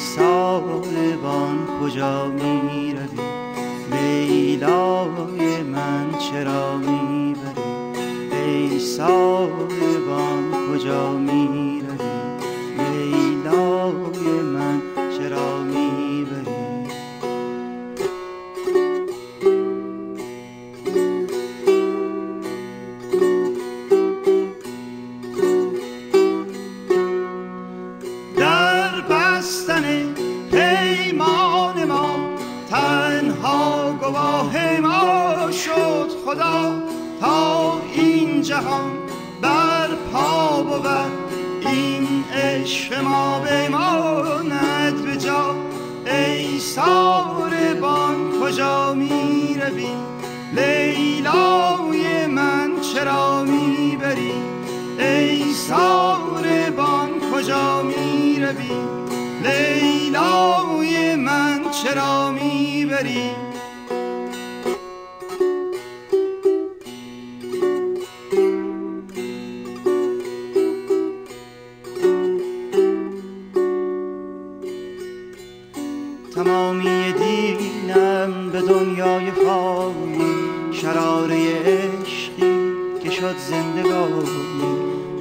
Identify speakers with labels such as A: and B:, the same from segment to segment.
A: ساربان کجا می روی؟ لیلای من چرا می بری؟ ای ساربان کجا می روی؟ لیلای من چرا می بری؟ در بستن پیمان ما تنها گواه ما شد خدا، تا این جهان بر پا بود این عشق ما بماند به جا. ای ساربان کجا می روی؟ لیلای من چرا می بری؟ ای ساربان کجا می روی؟ لیلای من چرا می بری؟ تمامی دینم به دنیای فانی، شراره عشقی که شد زندگانی.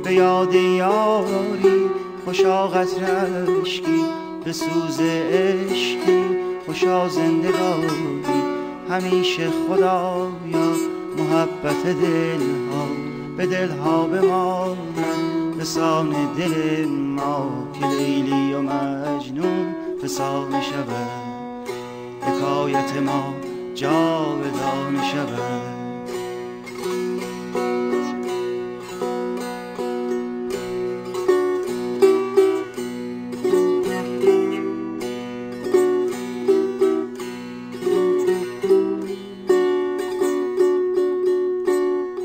A: به یاد یاری خوشا قطره اشکی، به سوز عشقی خوشا زندگانی. همیشه خدایا محبت دلها به دلها بماند، به سان دل ما که لیلی و مجنون فسانه شود، حکایت ما جاودانه شود.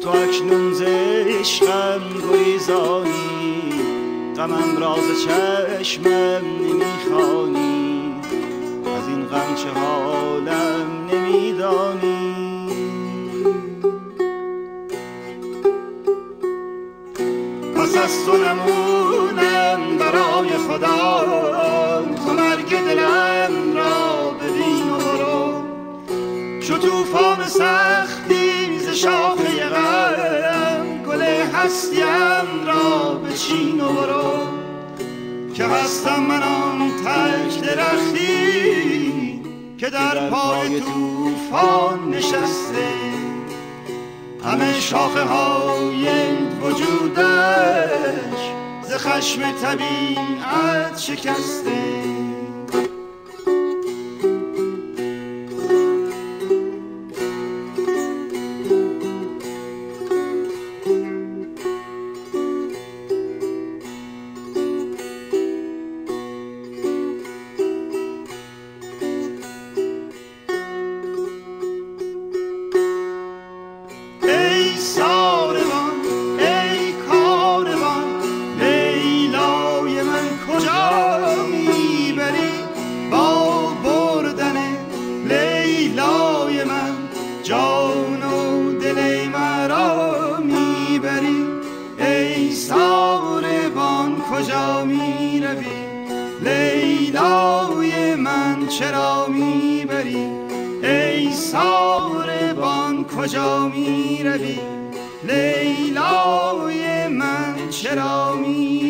A: تو اکنون ز عشقم گریزانی، غمم راز چشمم نمیخوانی. از این غم چه حالم نمیدانی. پس از تو نمونم برای خدا، تو مرگ دلم را ببین و برو. شو توفان سختی ز شاخه غم، گل هستیم را بچین و برو. که هستم من آن تک درختی که در پای توفان نشسته، همه شاخه های وجودش ز خشم طبیعت شکسته. جان و دل مرا میبری. ای ساربان کجا میروی؟ لیلای من چرا میبری؟ ای ساربان کجا میروی؟ لیلای من چرا میبری؟